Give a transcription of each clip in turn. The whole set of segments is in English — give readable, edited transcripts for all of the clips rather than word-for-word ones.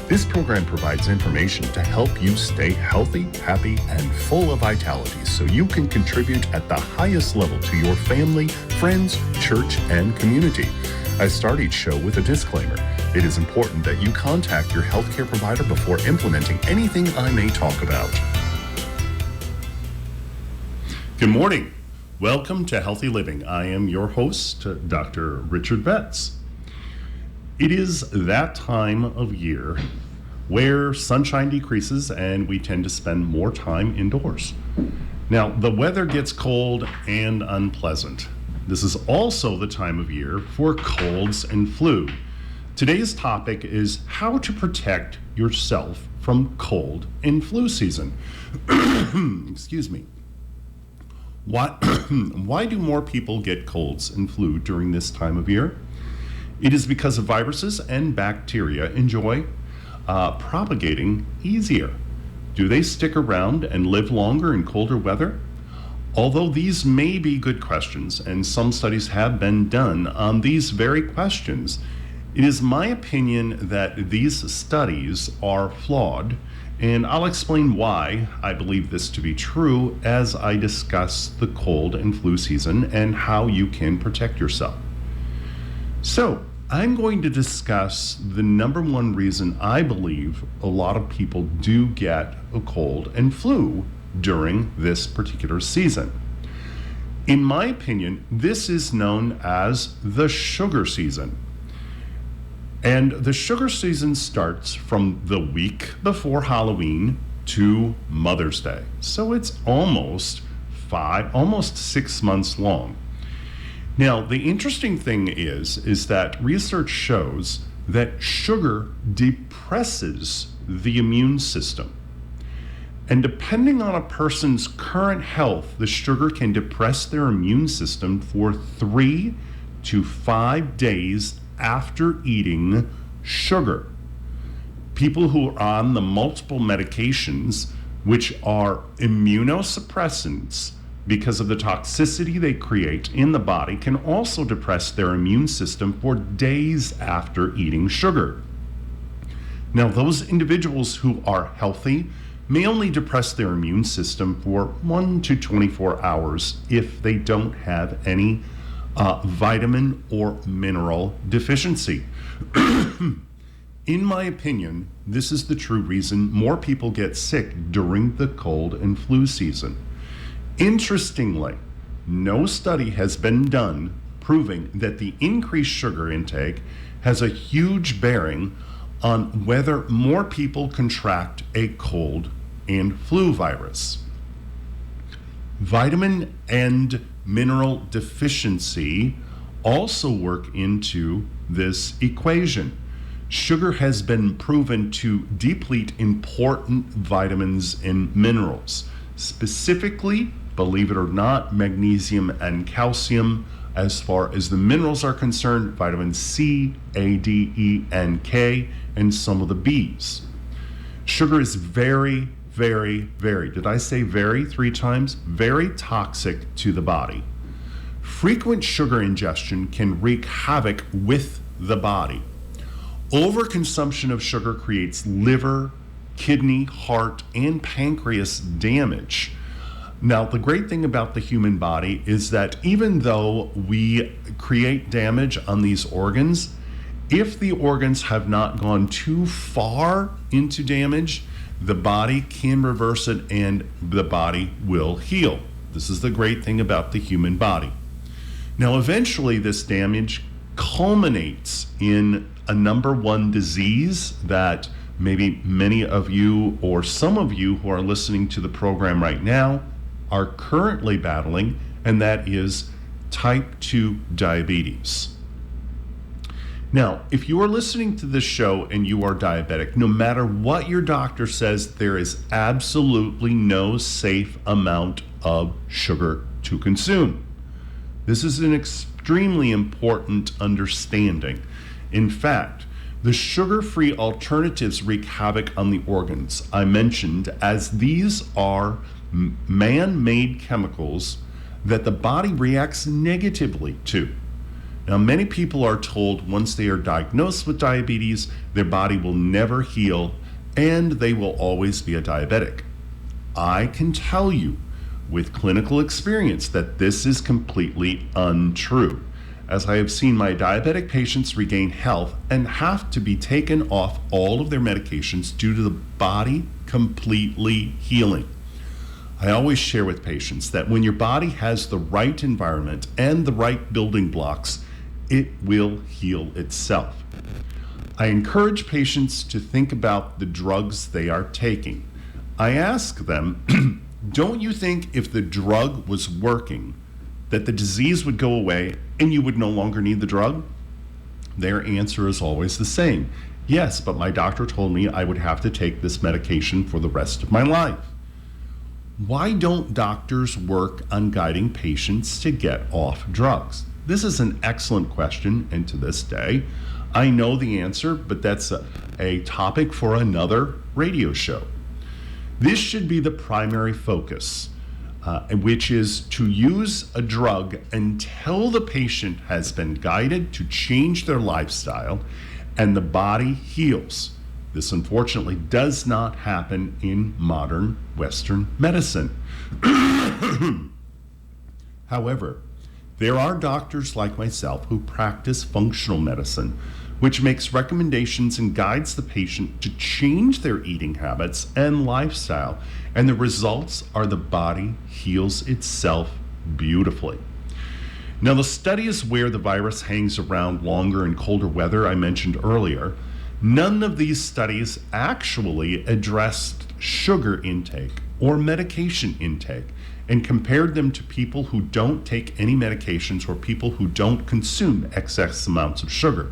This program provides information to help you stay healthy, happy, and full of vitality so you can contribute at the highest level to your family, friends, church, and community. I start each show with a disclaimer. It is important that you contact your healthcare provider before implementing anything I may talk about. Good morning. Welcome to Healthy Living. I am your host, Dr. Richard Betts. It is that time of year where sunshine decreases and we tend to spend more time indoors. Now, the weather gets cold and unpleasant. This is also the time of year for colds and flu. Today's topic is how to protect yourself from cold and flu season. Excuse me. Why do more people get colds and flu during this time of year? It is because of viruses and bacteria enjoy propagating easier. Do they stick around and live longer in colder weather? Although these may be good questions, and some studies have been done on these very questions, it is my opinion that these studies are flawed, and I'll explain why I believe this to be true as I discuss the cold and flu season and how you can protect yourself. So, I'm going to discuss the number one reason I believe a lot of people do get a cold and flu during this particular season. In my opinion, this is known as the sugar season. And the sugar season starts from the week before Halloween to Mother's Day. So it's almost 6 months long. Now, the interesting thing is that research shows that sugar depresses the immune system. And depending on a person's current health, the sugar can depress their immune system for 3 to 5 days after eating sugar. People who are on the multiple medications, which are immunosuppressants, because of the toxicity they create in the body, can also depress their immune system for days after eating sugar. Now, those individuals who are healthy may only depress their immune system for 1 to 24 hours if they don't have any vitamin or mineral deficiency. In my opinion, this is the true reason more people get sick during the cold and flu season. Interestingly, no study has been done proving that the increased sugar intake has a huge bearing on whether more people contract a cold and flu virus. Vitamin and mineral deficiency also work into this equation. Sugar has been proven to deplete important vitamins and minerals, specifically, believe it or not, magnesium and calcium. As far as the minerals are concerned, vitamin C, A, D, E, and K, and some of the Bs. Sugar is very, did I say very 3 times? Very toxic to the body. Frequent sugar ingestion can wreak havoc with the body. Overconsumption of sugar creates liver, kidney, heart, and pancreas damage. Now, the great thing about the human body is that even though we create damage on these organs, if the organs have not gone too far into damage, the body can reverse it and the body will heal. This is the great thing about the human body. Now, eventually this damage culminates in a number one disease that maybe many of you or some of you who are listening to the program right now are currently battling, and that is type 2 diabetes. Now, if you are listening to this show and you are diabetic, no matter what your doctor says, there is absolutely no safe amount of sugar to consume. This is an extremely important understanding. In fact, the sugar-free alternatives wreak havoc on the organs I mentioned, as these are man-made chemicals that the body reacts negatively to. Now, many people are told once they are diagnosed with diabetes their body will never heal, and they will always be a diabetic. I can tell you with clinical experience that this is completely untrue, as I have seen my diabetic patients regain health and have to be taken off all of their medications due to the body completely healing. I always share with patients that when your body has the right environment and the right building blocks, it will heal itself. I encourage patients to think about the drugs they are taking. I ask them, don't you think if the drug was working, that the disease would go away and you would no longer need the drug? Their answer is always the same. Yes, but my doctor told me I would have to take this medication for the rest of my life. Why don't doctors work on guiding patients to get off drugs? This is an excellent question, and to this day, I know the answer, but that's a topic for another radio show. This should be the primary focus, which is to use a drug until the patient has been guided to change their lifestyle and the body heals. This unfortunately does not happen in modern Western medicine. However, there are doctors like myself who practice functional medicine, which makes recommendations and guides the patient to change their eating habits and lifestyle, and the results are the body heals itself beautifully. Now, the studies where the virus hangs around longer in colder weather I mentioned earlier, none of these studies actually addressed sugar intake or medication intake and compared them to people who don't take any medications or people who don't consume excess amounts of sugar.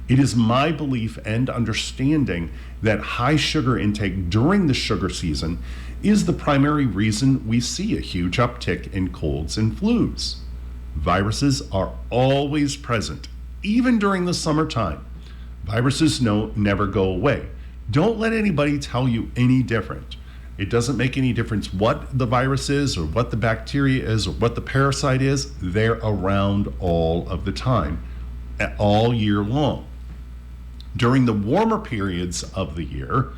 It is my belief and understanding that high sugar intake during the sugar season is the primary reason we see a huge uptick in colds and flus. Viruses are always present, even during the summertime. Viruses never go away. Don't let anybody tell you any different. It doesn't make any difference what the virus is or what the bacteria is or what the parasite is. They're around all of the time, all year long. During the warmer periods of the year,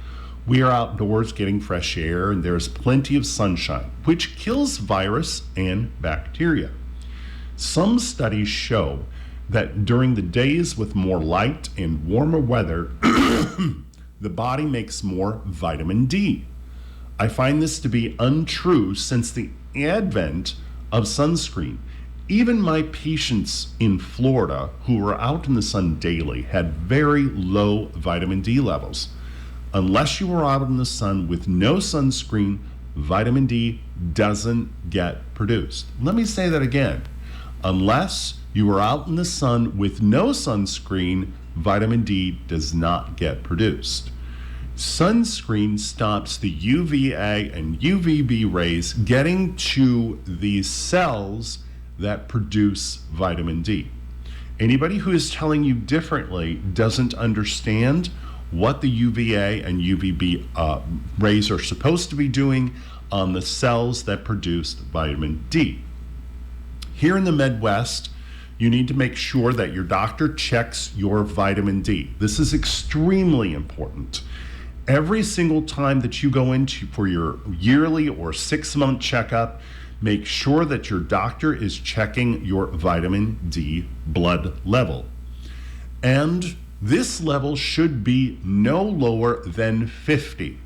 we are outdoors getting fresh air and there's plenty of sunshine, which kills virus and bacteria. Some studies show that during the days with more light and warmer weather, the body makes more vitamin D. I find this to be untrue since the advent of sunscreen. Even my patients in Florida who were out in the sun daily had very low vitamin D levels. Unless you are out in the sun with no sunscreen, vitamin D doesn't get produced. Let me say that again. Unless you are out in the sun with no sunscreen, vitamin D does not get produced. Sunscreen stops the UVA and UVB rays getting to the cells that produce vitamin D. Anybody who is telling you differently doesn't understand what the UVA and UVB rays are supposed to be doing on the cells that produce vitamin D. Here in the Midwest, you need to make sure that your doctor checks your vitamin D. This is extremely important. Every single time that you go into for your yearly or 6-month checkup, make sure that your doctor is checking your vitamin D blood level. And this level should be no lower than 50.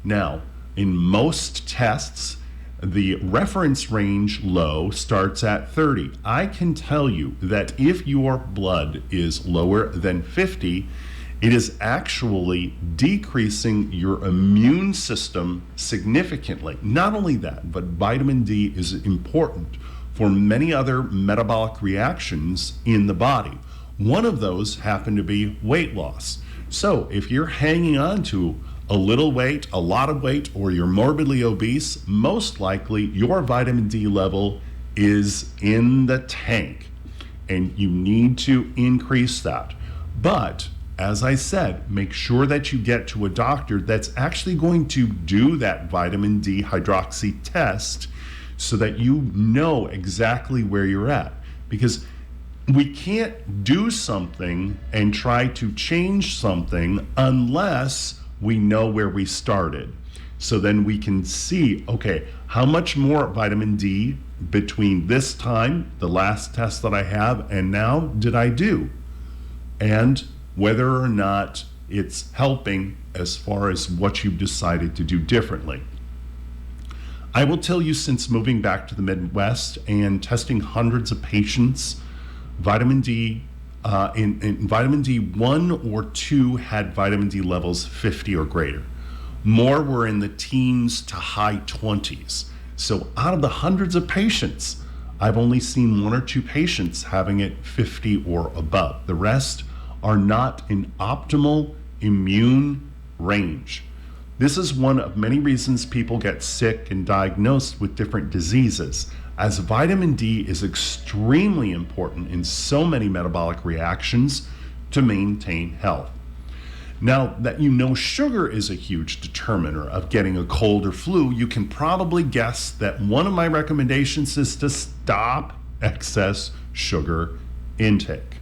Now, in most tests, the reference range low starts at 30. I can tell you that if your blood is lower than 50, it is actually decreasing your immune system significantly. Not only that, but vitamin D is important for many other metabolic reactions in the body. One of those happen to be weight loss. So if you're hanging on to a little weight, a lot of weight, or you're morbidly obese, most likely your vitamin D level is in the tank and you need to increase that. But as I said, make sure that you get to a doctor that's actually going to do that vitamin D hydroxy test so that you know exactly where you're at. Because We can't do something and try to change something unless we know where we started. So then we can see, okay, how much more vitamin D between this time, the last test that I have, and now did I do? And whether or not it's helping as far as what you've decided to do differently. I will tell you, since moving back to the Midwest and testing hundreds of patients, vitamin D, in vitamin D, 1 or 2 had vitamin D levels 50 or greater. More were in the teens to high 20s. So out of the hundreds of patients, I've only seen 1 or 2 patients having it 50 or above. The rest are not in optimal immune range. This is one of many reasons people get sick and diagnosed with different diseases, as vitamin D is extremely important in so many metabolic reactions to maintain health. Now that you know sugar is a huge determiner of getting a cold or flu, you can probably guess that one of my recommendations is to stop excess sugar intake.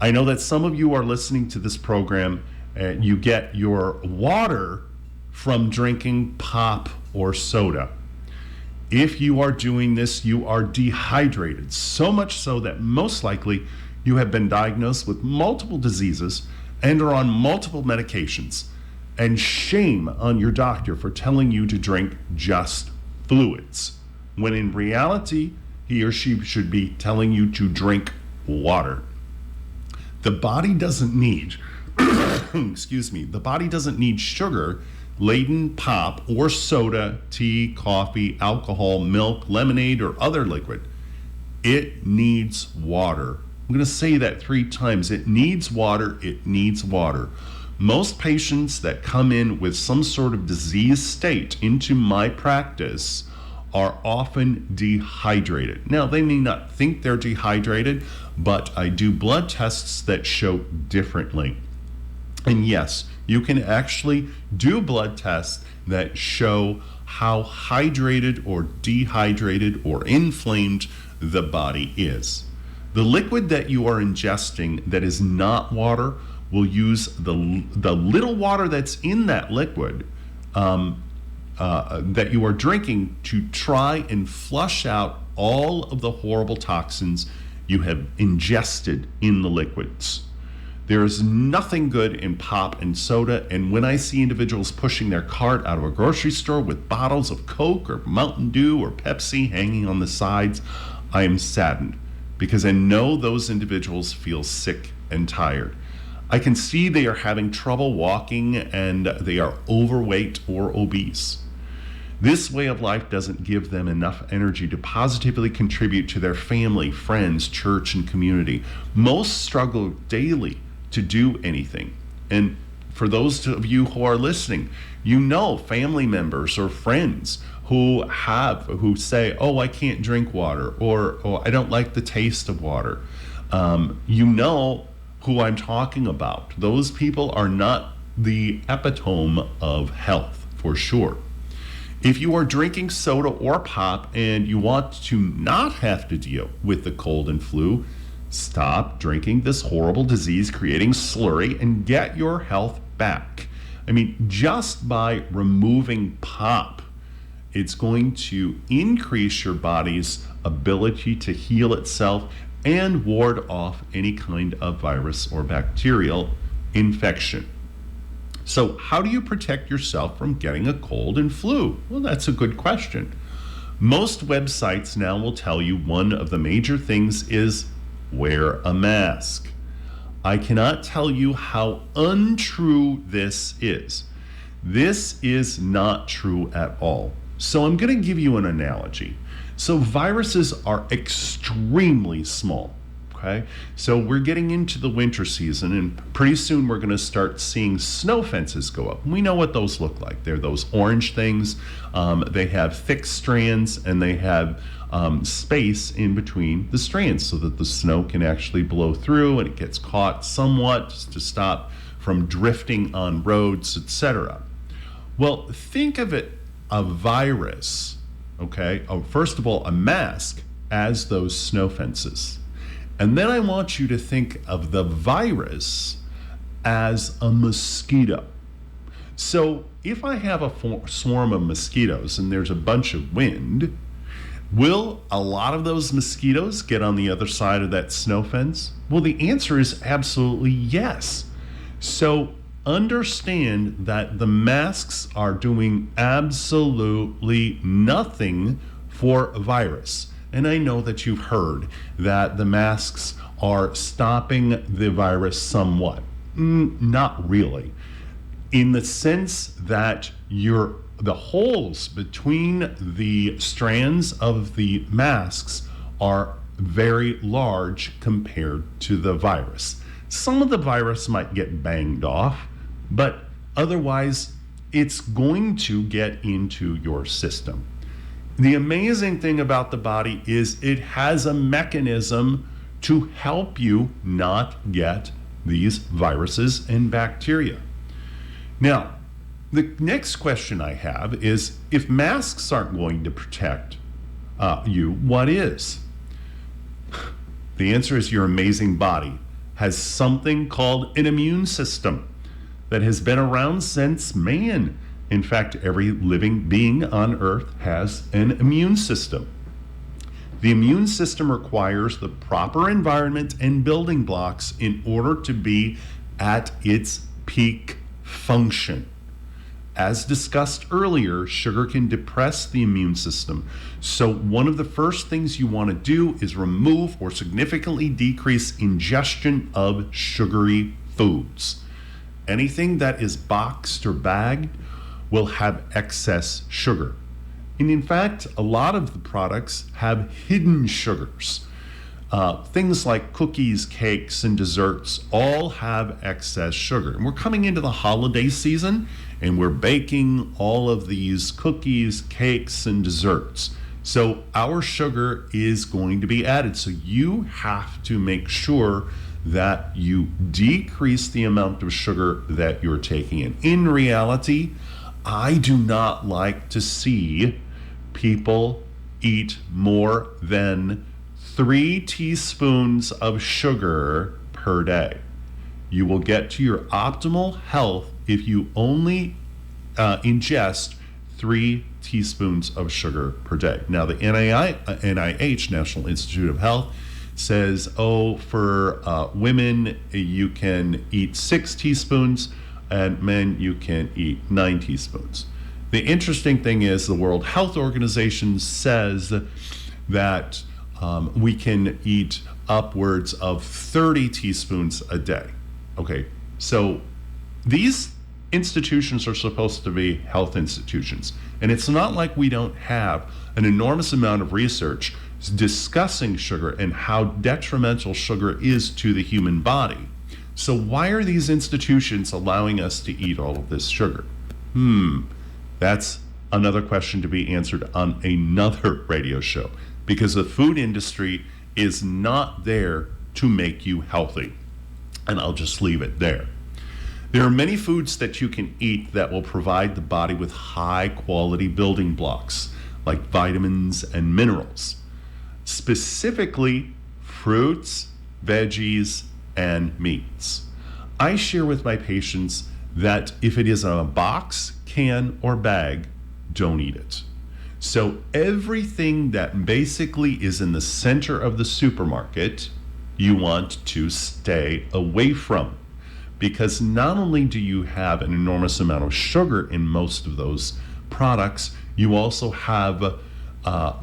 I know that some of you are listening to this program and you get your water from drinking pop or soda. If you are doing this, you are dehydrated, so much so that most likely you have been diagnosed with multiple diseases and are on multiple medications. And shame on your doctor for telling you to drink just fluids, when in reality, he or she should be telling you to drink water. The body doesn't need, the body doesn't need sugar-laden pop or soda, tea, coffee, alcohol, milk, lemonade, or other liquid. It needs water. I'm going to say that 3 times. It needs water. It needs water. Most patients that come in with some sort of disease state into my practice are often dehydrated. Now, they may not think they're dehydrated, but I do blood tests that show differently. And yes, you can actually do blood tests that show how hydrated or dehydrated or inflamed the body is. The liquid that you are ingesting that is not water will use the little water that's in that liquid that you are drinking to try and flush out all of the horrible toxins you have ingested in the liquids. There is nothing good in pop and soda, and when I see individuals pushing their cart out of a grocery store with bottles of Coke or Mountain Dew or Pepsi hanging on the sides, I am saddened, because I know those individuals feel sick and tired. I can see they are having trouble walking and they are overweight or obese. This way of life doesn't give them enough energy to positively contribute to their family, friends, church, and community. Most struggle daily to do anything. And for those of you who are listening, you know family members or friends who say, oh, I can't drink water, or I don't like the taste of water. You know who I'm talking about. Those people are not the epitome of health, for sure. If you are drinking soda or pop and you want to not have to deal with the cold and flu, stop drinking this horrible disease-creating slurry and get your health back. I mean, just by removing pop, it's going to increase your body's ability to heal itself and ward off any kind of virus or bacterial infection. So how do you protect yourself from getting a cold and flu? Well, that's a good question. Most websites now will tell you one of the major things is wear a mask. I cannot tell you how untrue this is. This is not true at all. So I'm going to give you an analogy. So viruses are extremely small. Okay, so we're getting into the winter season, and pretty soon we're going to start seeing snow fences go up. We know what those look like. They're those orange things. They have thick strands, and they have space in between the strands so that the snow can actually blow through and it gets caught somewhat to stop from drifting on roads, etc. Well, think of it, a virus, okay? First of all, a mask as those snow fences. And then I want you to think of the virus as a mosquito. So if I have a swarm of mosquitoes and there's a bunch of wind, will a lot of those mosquitoes get on the other side of that snow fence? Well, the answer is absolutely yes. So understand that the masks are doing absolutely nothing for a virus. And I know that you've heard that the masks are stopping the virus somewhat. Not really. In the sense that the holes between the strands of the masks are very large compared to the virus. Some of the virus might get banged off, but otherwise it's going to get into your system. The amazing thing about the body is it has a mechanism to help you not get these viruses and bacteria. Now, the next question I have is, if masks aren't going to protect you, what is? The answer is your amazing body has something called an immune system that has been around since man. In fact, every living being on Earth has an immune system. The immune system requires the proper environment and building blocks in order to be at its peak function. As discussed earlier, sugar can depress the immune system. So one of the first things you want to do is remove or significantly decrease ingestion of sugary foods. Anything that is boxed or bagged will have excess sugar. And in fact, a lot of the products have hidden sugars. Things like cookies, cakes, and desserts all have excess sugar. And we're coming into the holiday season, and we're baking all of these cookies, cakes, and desserts. So our sugar is going to be added. So you have to make sure that you decrease the amount of sugar that you're taking in. In reality, I do not like to see people eat more than 3 teaspoons of sugar per day. You will get to your optimal health if you only ingest 3 teaspoons of sugar per day. Now, the NIH, National Institute of Health, says, for women, you can eat 6 teaspoons, and men, you can eat 9 teaspoons. The interesting thing is the World Health Organization says that we can eat upwards of 30 teaspoons a day. Okay, so these institutions are supposed to be health institutions, and it's not like we don't have an enormous amount of research discussing sugar and how detrimental sugar is to the human body. So why are these institutions allowing us to eat all of this sugar? That's another question to be answered on another radio show, because the food industry is not there to make you healthy. And I'll just leave it there. There are many foods that you can eat that will provide the body with high quality building blocks, like vitamins and minerals. Specifically, fruits, veggies, and meats. I share with my patients that if it is in a box, can, or bag, don't eat it. So everything that basically is in the center of the supermarket, you want to stay away from. Because not only do you have an enormous amount of sugar in most of those products, you also have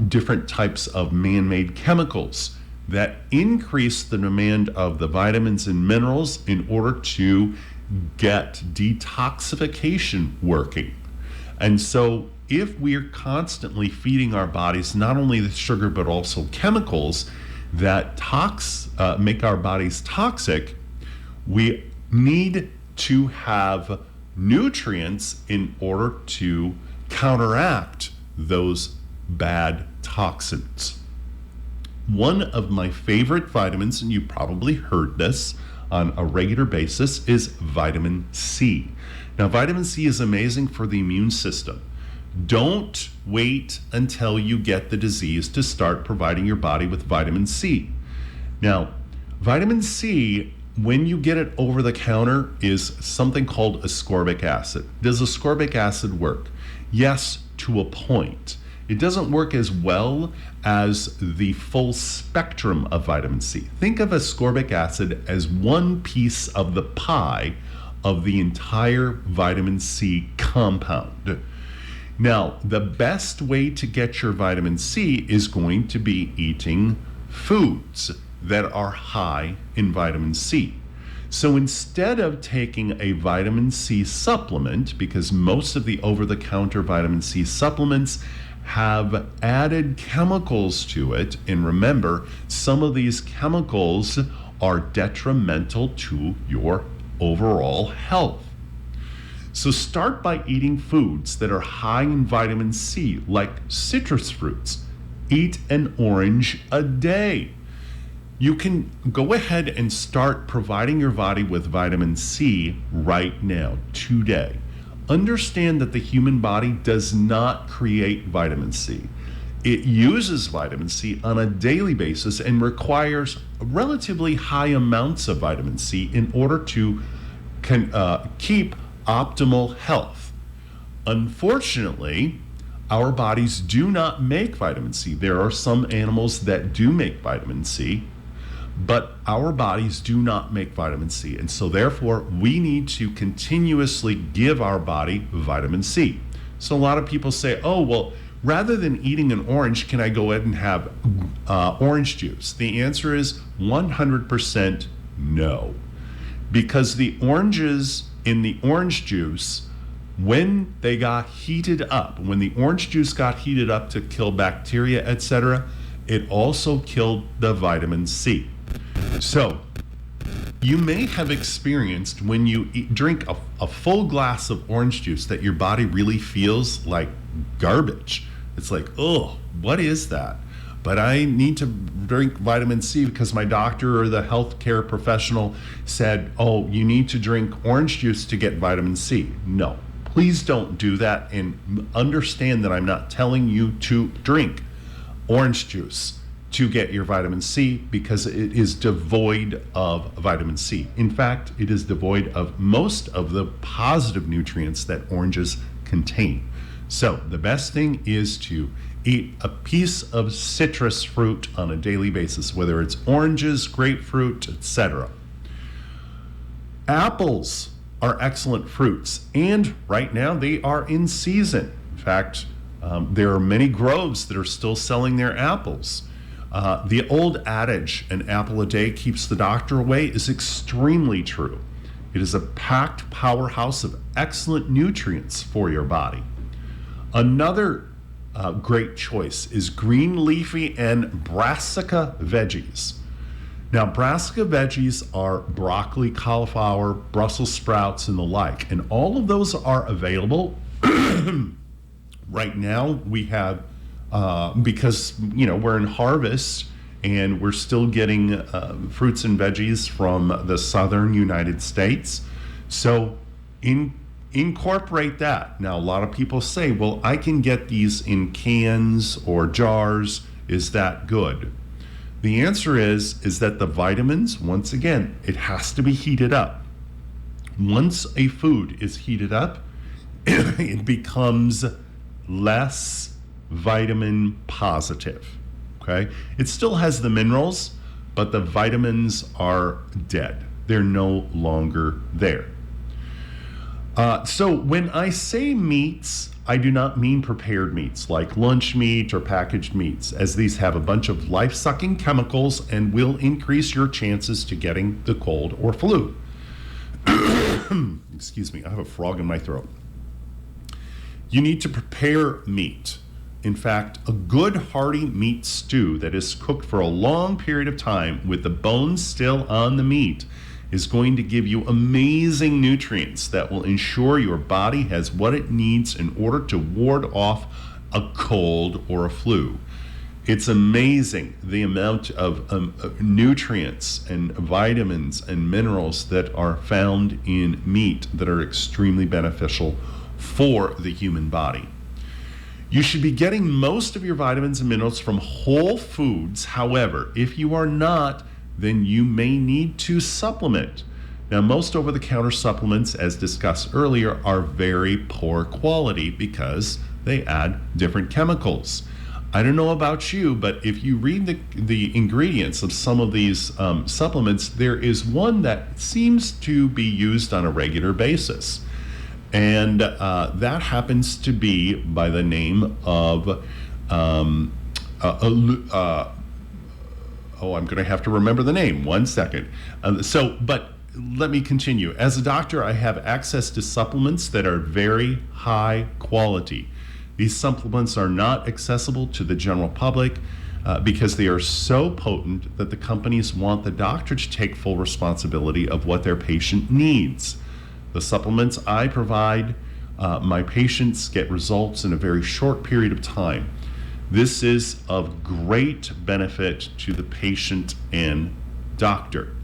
different types of man-made chemicals that increase the demand of the vitamins and minerals in order to get detoxification working. And so if we're constantly feeding our bodies not only the sugar but also chemicals that make our bodies toxic, we need to have nutrients in order to counteract those bad toxins. One of my favorite vitamins, and you probably heard this on a regular basis, is vitamin C. Now, vitamin C is amazing for the immune system. Don't wait until you get the disease to start providing your body with vitamin C. Now, Vitamin C, when you get it over the counter, is something called ascorbic acid. Does ascorbic acid work? Yes, to a point. It doesn't work as well as the full spectrum of vitamin C. Think of ascorbic acid as one piece of the pie of the entire vitamin C compound. Now, the best way to get your vitamin C is going to be eating foods that are high in vitamin C. So instead of taking a vitamin C supplement, because most of the over-the-counter vitamin C supplements have added chemicals to it, and remember, some of these chemicals are detrimental to your overall health. So start by eating foods that are high in vitamin C, like citrus fruits. Eat an orange a day. You can go ahead and start providing your body with vitamin C right now, today. Understand that the human body does not create vitamin C. It uses vitamin C on a daily basis and requires relatively high amounts of vitamin C in order to keep optimal health. Unfortunately, our bodies do not make vitamin C. There are some animals that do make vitamin C, but our bodies do not make vitamin C. And so therefore, we need to continuously give our body vitamin C. So a lot of people say, oh, well, rather than eating an orange, can I go ahead and have orange juice? The answer is 100% no. Because the oranges in the orange juice, when they got heated up, when the orange juice got heated up to kill bacteria, etc., it also killed the vitamin C. So you may have experienced when you drink a full glass of orange juice that your body really feels like garbage. It's like, oh, what is that? But I need to drink vitamin C because my doctor or the healthcare professional said, oh, you need to drink orange juice to get vitamin C. No, please don't do that, and understand that I'm not telling you to drink orange juice to get your vitamin C, because it is devoid of vitamin C. In fact, it is devoid of most of the positive nutrients that oranges contain. So the best thing is to eat a piece of citrus fruit on a daily basis, whether it's oranges, grapefruit, etc. Apples are excellent fruits, and right now they are in season. In fact, there are many groves that are still selling their apples. The old adage, an apple a day keeps the doctor away, is extremely true. It is a packed powerhouse of excellent nutrients for your body. Another great choice is green leafy and brassica veggies. Now, brassica veggies are broccoli, cauliflower, Brussels sprouts, and the like, and all of those are available. Right now, we have because we're in harvest and we're still getting fruits and veggies from the southern United States. So incorporate that. Now, a lot of people say, well, I can get these in cans or jars. Is that good? The answer is that the vitamins, once again, it has to be heated up. Once a food is heated up, it becomes less vitamin positive, okay? It still has the minerals, but the vitamins are dead. They're no longer there. So when I say meats, I do not mean prepared meats like lunch meat or packaged meats, as these have a bunch of life-sucking chemicals and will increase your chances to getting the cold or flu. Excuse me, I have a frog in my throat. You need to prepare meat. In fact, a good hearty meat stew that is cooked for a long period of time with the bones still on the meat is going to give you amazing nutrients that will ensure your body has what it needs in order to ward off a cold or a flu. It's amazing the amount of nutrients and vitamins and minerals that are found in meat that are extremely beneficial for the human body. You should be getting most of your vitamins and minerals from whole foods. However, if you are not, then you may need to supplement. Now, most over-the-counter supplements, as discussed earlier, are very poor quality because they add different chemicals. I don't know about you, but if you read the ingredients of some of these supplements, there is one that seems to be used on a regular basis. And that happens to be by the name of, I'm going to have to remember the name. 1 second. But let me continue. As a doctor, I have access to supplements that are very high quality. These supplements are not accessible to the general public because they are so potent that the companies want the doctor to take full responsibility of what their patient needs. The supplements I provide, my patients get results in a very short period of time. This is of great benefit to the patient and doctor.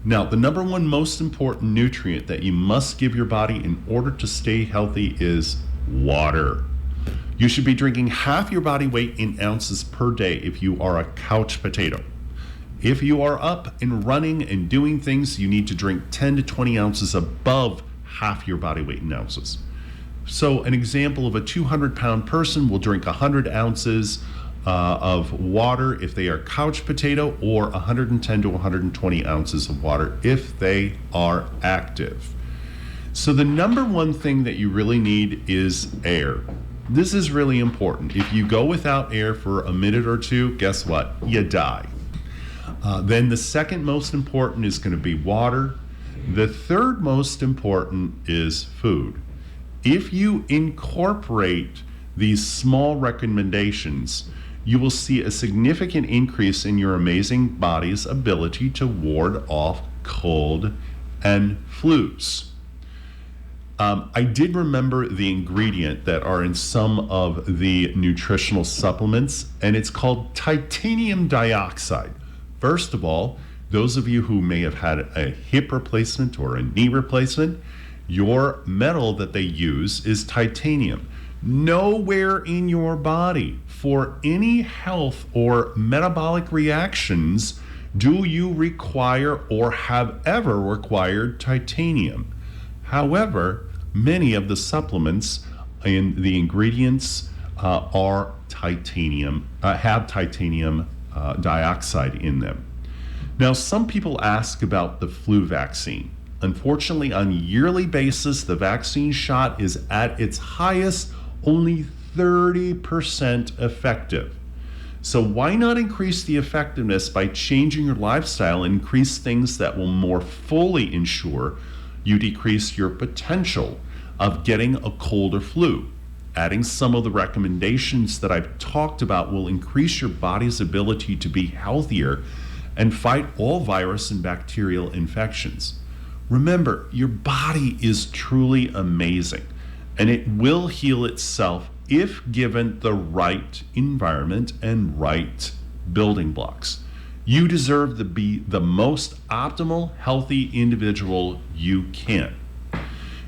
Now, the number one most important nutrient that you must give your body in order to stay healthy is water. You should be drinking half your body weight in ounces per day if you are a couch potato. If you are up and running and doing things, you need to drink 10 to 20 ounces above half your body weight in ounces. So an example of a 200-pound person will drink 100 ounces of water if they are couch potato, or 110 to 120 ounces of water if they are active. So the number one thing that you really need is air. This is really important. If you go without air for a minute or two, guess what? You die. Then the second most important is going to be water. The third most important is food. If you incorporate these small recommendations, you will see a significant increase in your amazing body's ability to ward off cold and flus. I did remember the ingredient that are in some of the nutritional supplements, and it's called titanium dioxide. First of all, those of you who may have had a hip replacement or a knee replacement, your metal that they use is titanium. Nowhere in your body for any health or metabolic reactions do you require or have ever required titanium. However, many of the supplements and the ingredients have titanium dioxide in them. Now, some people ask about the flu vaccine. Unfortunately, on a yearly basis, the vaccine shot is at its highest only 30% effective. So why not increase the effectiveness by changing your lifestyle and increase things that will more fully ensure you decrease your potential of getting a cold or flu? Adding some of the recommendations that I've talked about will increase your body's ability to be healthier and fight all virus and bacterial infections. Remember, your body is truly amazing, and it will heal itself if given the right environment and right building blocks. You deserve to be the most optimal, healthy individual you can.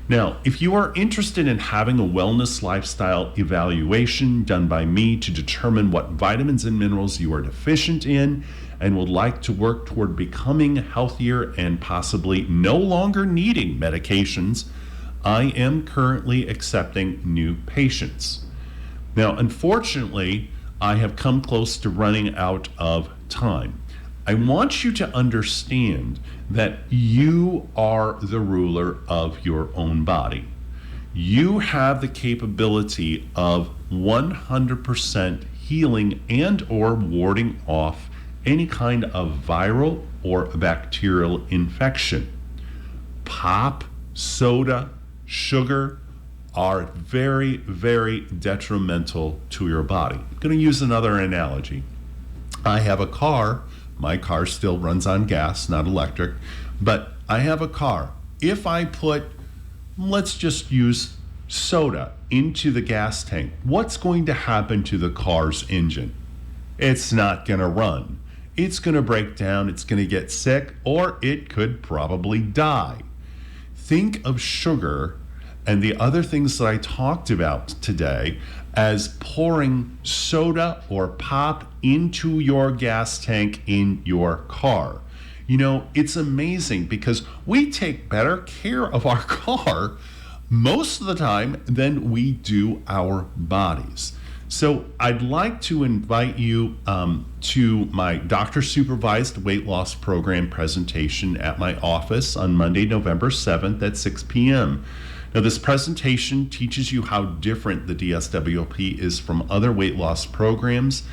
Now, if you are interested in having a wellness lifestyle evaluation done by me to determine what vitamins and minerals you are deficient in and would like to work toward becoming healthier and possibly no longer needing medications, I am currently accepting new patients. Now, unfortunately, I have come close to running out of time. I want you to understand that you are the ruler of your own body. You have the capability of 100% healing and or warding off any kind of viral or bacterial infection. Pop, soda, sugar are very, very detrimental to your body. I'm going to use another analogy. I have a car. My car still runs on gas, not electric, but I have a car. If I put, let's just use soda into the gas tank, what's going to happen to the car's engine? It's not going to run. It's going to break down, it's going to get sick, or it could probably die. Think of sugar and the other things that I talked about today, as pouring soda or pop into your gas tank in your car. You know, it's amazing because we take better care of our car most of the time than we do our bodies. So I'd like to invite you to my doctor-supervised weight loss program presentation at my office on Monday, November 7th at 6 p.m. Now, this presentation teaches you how different the DSWP is from other weight loss programs.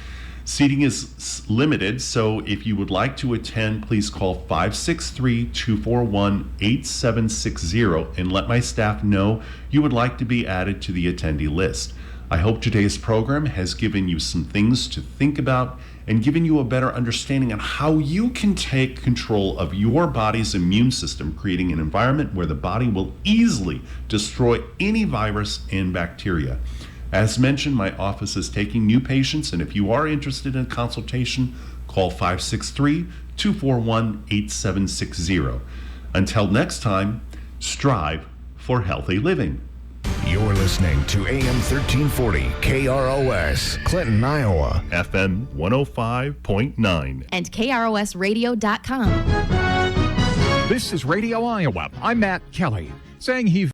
Seating is limited, so if you would like to attend, please call 563-241-8760 and let my staff know you would like to be added to the attendee list. I hope today's program has given you some things to think about and given you a better understanding on how you can take control of your body's immune system, creating an environment where the body will easily destroy any virus and bacteria. As mentioned, my office is taking new patients, and if you are interested in a consultation, call 563-241-8760. Until next time, strive for healthy living. You're listening to AM 1340 KROS, Clinton, Iowa. FM 105.9. And KROSradio.com. This is Radio Iowa. I'm Matt Kelly, saying he